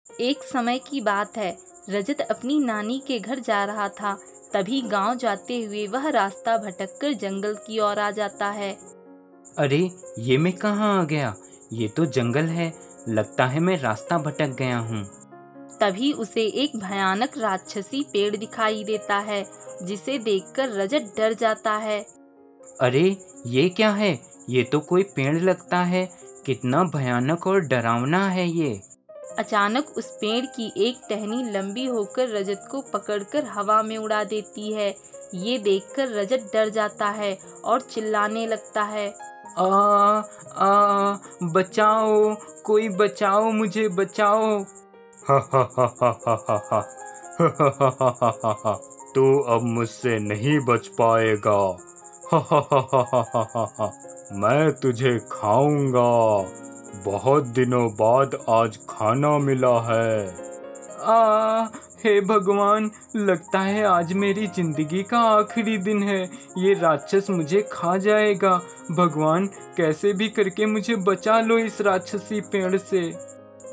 एक समय की बात है, रजत अपनी नानी के घर जा रहा था। तभी गांव जाते हुए वह रास्ता भटककर जंगल की ओर आ जाता है। अरे, ये मैं कहाँ आ गया? ये तो जंगल है। लगता है मैं रास्ता भटक गया हूँ। तभी उसे एक भयानक राक्षसी पेड़ दिखाई देता है, जिसे देखकर रजत डर जाता है। अरे, ये क्या है? ये तो कोई पेड़ लगता है। कितना भयानक और डरावना है ये। अचानक उस पेड़ की एक टहनी लंबी होकर रजत को पकड़कर हवा में उड़ा देती है। ये देखकर रजत डर जाता है और चिल्लाने लगता है। आ आ बचाओ, कोई बचाओ, मुझे बचाओ। हा हा हा हा हा हा हा हा हा हा हा हा हा। तू अब मुझसे नहीं बच पाएगा। हा हा हा हा हा हा हा हा। मैं तुझे खाऊंगा। बहुत दिनों बाद आज खाना मिला है। हे भगवान, लगता है आज मेरी जिंदगी का आखिरी दिन है। ये राक्षस मुझे खा जाएगा। भगवान, कैसे भी करके मुझे बचा लो इस राक्षसी पेड़ से।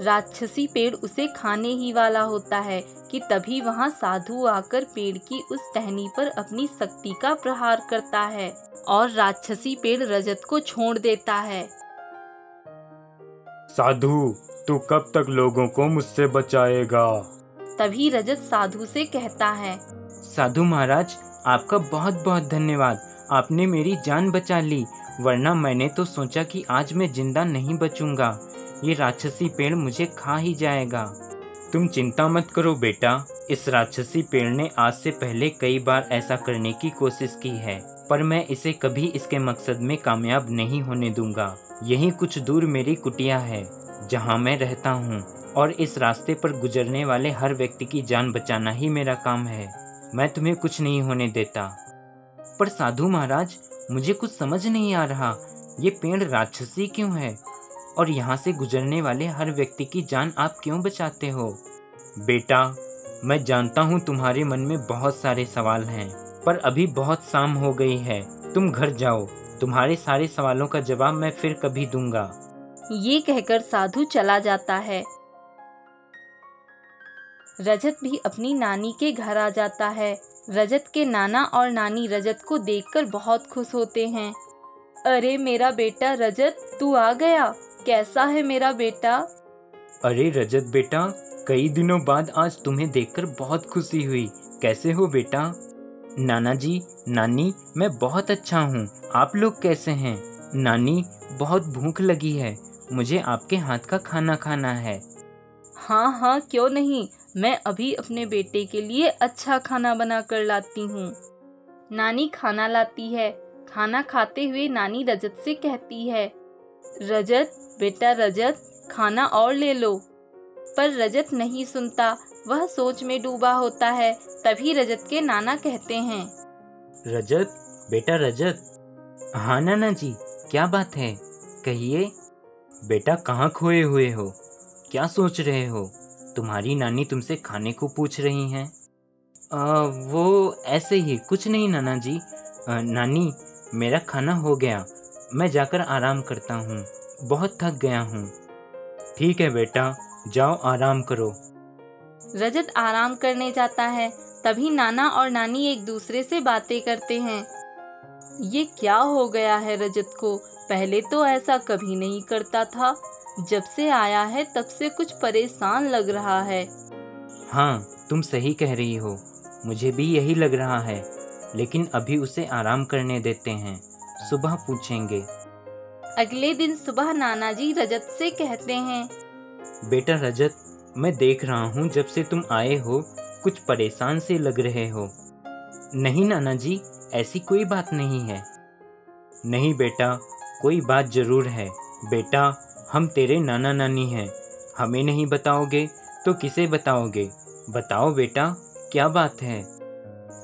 राक्षसी पेड़ उसे खाने ही वाला होता है कि तभी वहां साधु आकर पेड़ की उस टहनी पर अपनी शक्ति का प्रहार करता है और राक्षसी पेड़ रजत को छोड़ देता है। साधु, तू कब तक लोगों को मुझसे बचाएगा? तभी रजत साधु से कहता है। साधु महाराज, आपका बहुत बहुत धन्यवाद। आपने मेरी जान बचा ली, वरना मैंने तो सोचा कि आज मैं जिंदा नहीं बचूंगा। ये राक्षसी पेड़ मुझे खा ही जाएगा। तुम चिंता मत करो बेटा। इस राक्षसी पेड़ ने आज से पहले कई बार ऐसा करने की कोशिश की है, पर मैं इसे कभी इसके मकसद में कामयाब नहीं होने दूंगा। यहीं कुछ दूर मेरी कुटिया है, जहां मैं रहता हूं, और इस रास्ते पर गुजरने वाले हर व्यक्ति की जान बचाना ही मेरा काम है। मैं तुम्हें कुछ नहीं होने देता। पर साधु महाराज, मुझे कुछ समझ नहीं आ रहा, ये पेड़ राक्षसी क्यों है और यहाँ से गुजरने वाले हर व्यक्ति की जान आप क्यों बचाते हो? बेटा, मैं जानता हूँ तुम्हारे मन में बहुत सारे सवाल हैं, पर अभी बहुत शाम हो गई है। तुम घर जाओ, तुम्हारे सारे सवालों का जवाब मैं फिर कभी दूंगा। ये कहकर साधु चला जाता है। रजत भी अपनी नानी के घर आ जाता है। रजत के नाना और नानी रजत को देखकर बहुत खुश होते हैं। अरे मेरा बेटा रजत, तू आ गया। कैसा है मेरा बेटा? अरे रजत बेटा, कई दिनों बाद आज तुम्हें देखकर बहुत खुशी हुई। कैसे हो बेटा? नाना जी, नानी, मैं बहुत अच्छा हूँ। आप लोग कैसे हैं? नानी, बहुत भूख लगी है, मुझे आपके हाथ का खाना खाना है। हाँ हाँ, क्यों नहीं, मैं अभी अपने बेटे के लिए अच्छा खाना बना कर लाती हूँ। नानी खाना लाती है। खाना खाते हुए नानी रजत से कहती है। रजत, बेटा रजत, खाना और ले लो। पर रजत नहीं सुनता, वह सोच में डूबा होता है। तभी रजत के नाना कहते हैं। रजत, बेटा रजत। हाँ नाना जी, क्या बात है, कहिए। बेटा, कहाँ खोए हुए हो? क्या सोच रहे हो? तुम्हारी नानी तुमसे खाने को पूछ रही हैं। वो ऐसे ही, कुछ नहीं नाना जी। नानी, मेरा खाना हो गया, मैं जाकर आराम करता हूँ, बहुत थक गया हूँ। ठीक है बेटा, जाओ आराम करो। रजत आराम करने जाता है। तभी नाना और नानी एक दूसरे से बातें करते हैं। ये क्या हो गया है रजत को? पहले तो ऐसा कभी नहीं करता था। जब से आया है तब से कुछ परेशान लग रहा है। हाँ, तुम सही कह रही हो, मुझे भी यही लग रहा है। लेकिन अभी उसे आराम करने देते हैं, सुबह पूछेंगे। अगले दिन सुबह नाना जी रजत से कहते हैं। बेटा रजत, मैं देख रहा हूँ जब से तुम आए हो कुछ परेशान से लग रहे हो। नहीं नाना जी, ऐसी कोई बात नहीं है। नहीं बेटा, कोई बात जरूर है। बेटा, हम तेरे नाना नानी हैं, हमें नहीं बताओगे तो किसे बताओगे? बताओ बेटा, क्या बात है?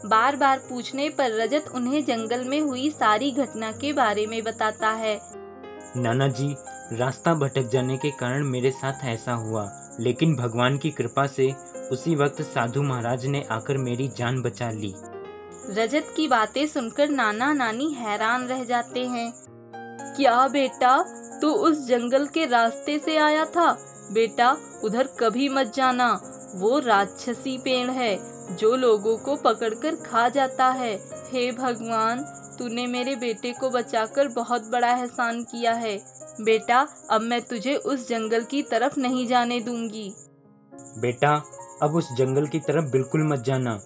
बार बार पूछने पर रजत उन्हें जंगल में हुई सारी घटना के बारे में बताता है। नाना जी, रास्ता भटक जाने के कारण मेरे साथ ऐसा हुआ, लेकिन भगवान की कृपा से उसी वक्त साधु महाराज ने आकर मेरी जान बचा ली। रजत की बातें सुनकर नाना नानी हैरान रह जाते हैं। क्या बेटा, तू उस जंगल के रास्ते से आया था? बेटा उधर कभी मत जाना, वो राक्षसी पेड़ है जो लोगों को पकड़कर खा जाता है। हे भगवान, तूने मेरे बेटे को बचाकर बहुत बड़ा एहसान किया है। बेटा अब मैं तुझे उस जंगल की तरफ नहीं जाने दूंगी। बेटा अब उस जंगल की तरफ बिल्कुल मत जाना,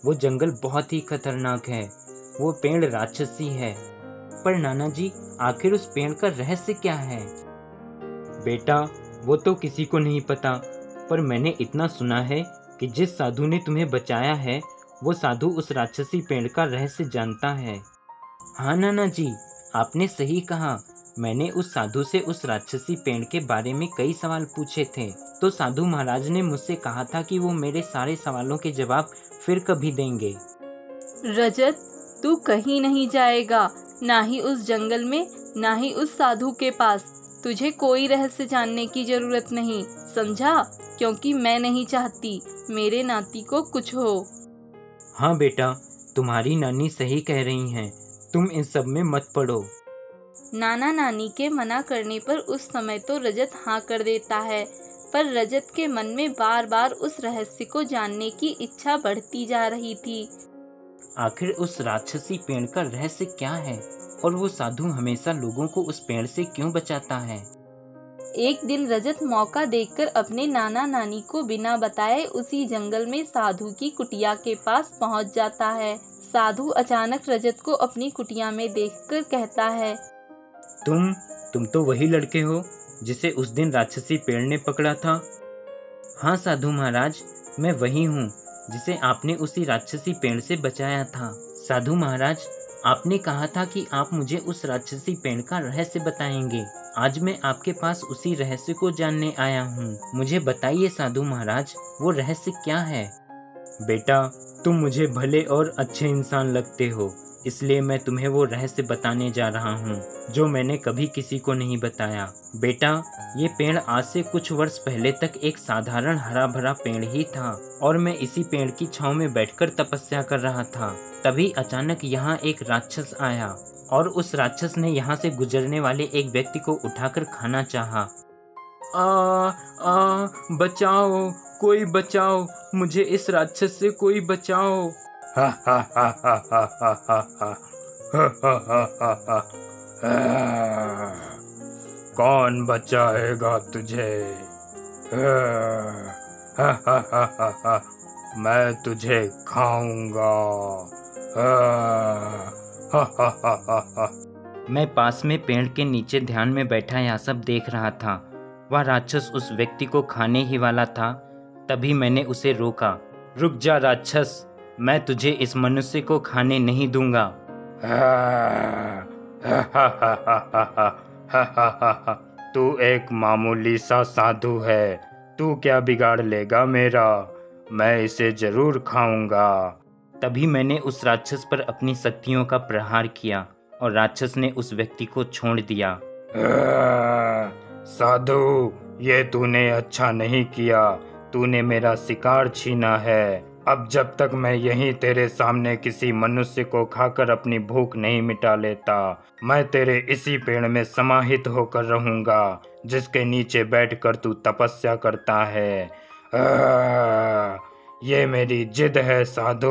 वो जंगल बहुत ही खतरनाक है, वो पेड़ राक्षसी है। पर नाना जी, आखिर उस पेड़ का रहस्य क्या है? बेटा वो तो किसी को नहीं पता, पर मैंने इतना सुना है कि जिस साधु ने तुम्हें बचाया है वो साधु उस राक्षसी पेड़ का रहस्य जानता है। हाँ नाना जी, आपने सही कहा। मैंने उस साधु से उस राक्षसी पेड़ के बारे में कई सवाल पूछे थे, तो साधु महाराज ने मुझसे कहा था कि वो मेरे सारे सवालों के जवाब फिर कभी देंगे। रजत, तू कहीं नहीं जाएगा, ना ही उस जंगल में, ना ही उस साधु के पास। तुझे कोई रहस्य जानने की जरूरत नहीं, समझा? क्योंकि मैं नहीं चाहती मेरे नाती को कुछ हो। हाँ बेटा, तुम्हारी नानी सही कह रही हैं, तुम इन सब में मत पड़ो। नाना नानी के मना करने पर उस समय तो रजत हाँ कर देता है, पर रजत के मन में बार बार उस रहस्य को जानने की इच्छा बढ़ती जा रही थी। आखिर उस राक्षसी पेड़ का रहस्य क्या है, और वो साधु हमेशा लोगों को उस पेड़ से क्यों बचाता है? एक दिन रजत मौका देखकर अपने नाना नानी को बिना बताए उसी जंगल में साधु की कुटिया के पास पहुंच जाता है। साधु अचानक रजत को अपनी कुटिया में देखकर कहता है, तुम तो वही लड़के हो जिसे उस दिन राक्षसी पेड़ ने पकड़ा था। हाँ साधु महाराज, मैं वही हूँ जिसे आपने उसी राक्षसी पेड़ से बचाया था। साधु महाराज, आपने कहा था कि आप मुझे उस राक्षसी पेड़ का रहस्य बताएंगे। आज मैं आपके पास उसी रहस्य को जानने आया हूँ। मुझे बताइए साधु महाराज, वो रहस्य क्या है? बेटा, तुम मुझे भले और अच्छे इंसान लगते हो, इसलिए मैं तुम्हें वो रहस्य बताने जा रहा हूँ जो मैंने कभी किसी को नहीं बताया। बेटा, ये पेड़ आज से कुछ वर्ष पहले तक एक साधारण हरा भरा पेड़ ही था, और मैं इसी पेड़ की छांव में बैठकर तपस्या कर रहा था। तभी अचानक यहाँ एक राक्षस आया, और उस राक्षस ने यहाँ से गुजरने वाले एक व्यक्ति को उठाकर खाना चाहा। बचाओ, कोई बचाओ, मुझे इस राक्षस से कोई बचाओ। कौन बचाएगा तुझे? मैं तुझे खाऊंगा। मैं पास में पेड़ के नीचे ध्यान में बैठा यह सब देख रहा था। वह राक्षस उस व्यक्ति को खाने ही वाला था। तभी मैंने उसे रोका। रुक जा राक्षस, मैं तुझे इस मनुष्य को खाने नहीं दूंगा। तू एक मामूली सा साधु है, तू क्या बिगाड़ लेगा मेरा? मैं इसे जरूर खाऊंगा। तभी मैंने उस राक्षस पर अपनी शक्तियों का प्रहार किया और राक्षस ने उस व्यक्ति को छोड़ दिया। साधु, ये तूने अच्छा नहीं किया, तूने मेरा शिकार छीना है। अब जब तक मैं यहीं तेरे सामने किसी मनुष्य को खाकर अपनी भूख नहीं मिटा लेता, मैं तेरे इसी पेड़ में समाहित होकर रहूंगा जिसके नीचे बैठकर तू तपस्या करता है। ये मेरी जिद है साधु।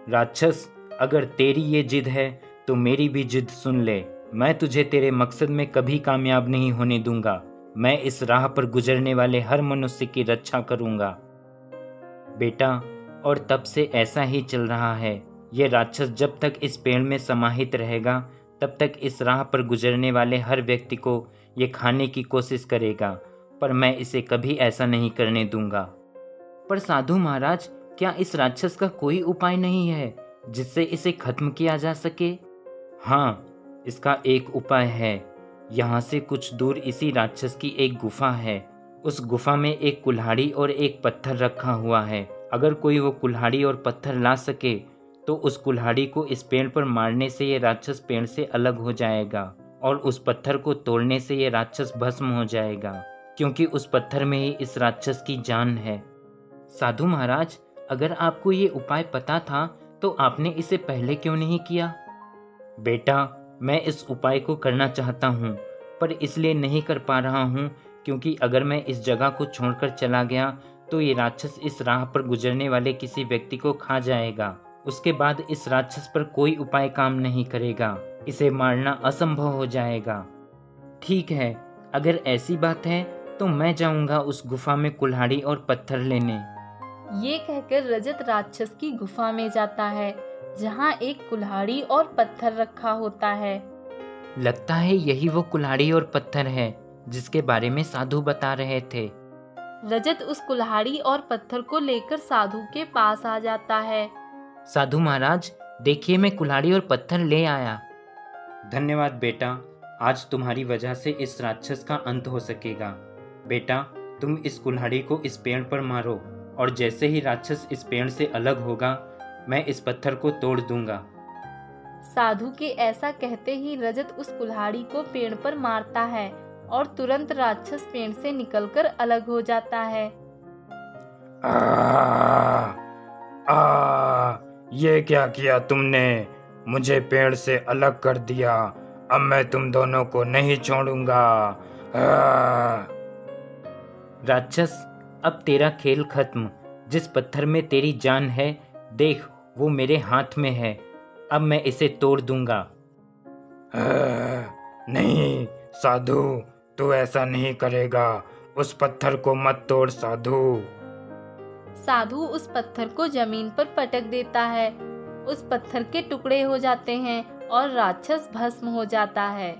राक्षस, अगर तेरी ये जिद है तो मेरी भी जिद सुन ले। मैं तुझे तेरे मकसद में कभी कामयाब नहीं होने दूंगा। मैं इस राह पर गुजरने वाले हर मनुष्य की रक्षा करूंगा। बेटा, और तब से ऐसा ही चल रहा है। ये राक्षस जब तक इस पेड़ में समाहित रहेगा तब तक इस राह पर गुजरने वाले हर व्यक्ति को ये खाने की कोशिश करेगा, पर मैं इसे कभी ऐसा नहीं करने दूंगा। पर साधु महाराज, क्या इस राक्षस का कोई उपाय नहीं है जिससे इसे खत्म किया जा सके? हाँ, इसका एक उपाय है। यहाँ से कुछ दूर इसी राक्षस की एक गुफा है। उस गुफा में एक कुल्हाड़ी और एक पत्थर रखा हुआ है। अगर कोई वो कुल्हाड़ी और पत्थर ला सके तो उस कुल्हाड़ी को इस पेड़ पर मारने से ये राक्षस पेड़ से अलग हो जाएगा, और उस पत्थर को तोड़ने से ये राक्षस भस्म हो जाएगा, क्योंकि उस पत्थर में ही इस राक्षस की जान है। साधु महाराज, अगर आपको ये उपाय पता था तो आपने इसे पहले क्यों नहीं किया? बेटा, मैं इस उपाय को करना चाहता हूँ, पर इसलिए नहीं कर पा रहा हूँ क्योंकि अगर मैं इस जगह को छोड़कर चला गया तो ये राक्षस इस राह पर गुजरने वाले किसी व्यक्ति को खा जाएगा। उसके बाद इस राक्षस पर कोई उपाय काम नहीं करेगा, इसे मारना असंभव हो जाएगा। ठीक है, अगर ऐसी बात है तो मैं जाऊंगा उस गुफा में कुल्हाड़ी और पत्थर लेने। ये कहकर रजत राक्षस की गुफा में जाता है, जहाँ एक कुल्हाड़ी और पत्थर रखा होता है। लगता है यही वो कुल्हाड़ी और पत्थर है जिसके बारे में साधु बता रहे थे। रजत उस कुल्हाड़ी और पत्थर को लेकर साधु के पास आ जाता है। साधु महाराज, देखिए मैं कुल्हाड़ी और पत्थर ले आया। धन्यवाद बेटा, आज तुम्हारी वजह से इस राक्षस का अंत हो सकेगा। बेटा, तुम इस कुल्हाड़ी को इस पेड़ पर मारो और जैसे ही राक्षस इस पेड़ से अलग होगा मैं इस पत्थर को तोड़ दूंगा। साधु के ऐसा कहते ही रजत उस कुल्हाड़ी को पेड़ पर मारता है और तुरंत राक्षस पेड़ से निकलकर अलग हो जाता है। ये क्या किया तुमने? मुझे पेड़ से अलग कर दिया। अब मैं तुम दोनों को नहीं छोड़ूंगा। राक्षस, अब तेरा खेल खत्म। जिस पत्थर में तेरी जान है, देख वो मेरे हाथ में है। अब मैं इसे तोड़ दूंगा। नहीं साधु, तू ऐसा नहीं करेगा। उस पत्थर को मत तोड़ साधु। साधु उस पत्थर को जमीन पर पटक देता है। उस पत्थर के टुकड़े हो जाते हैं और राक्षस भस्म हो जाता है।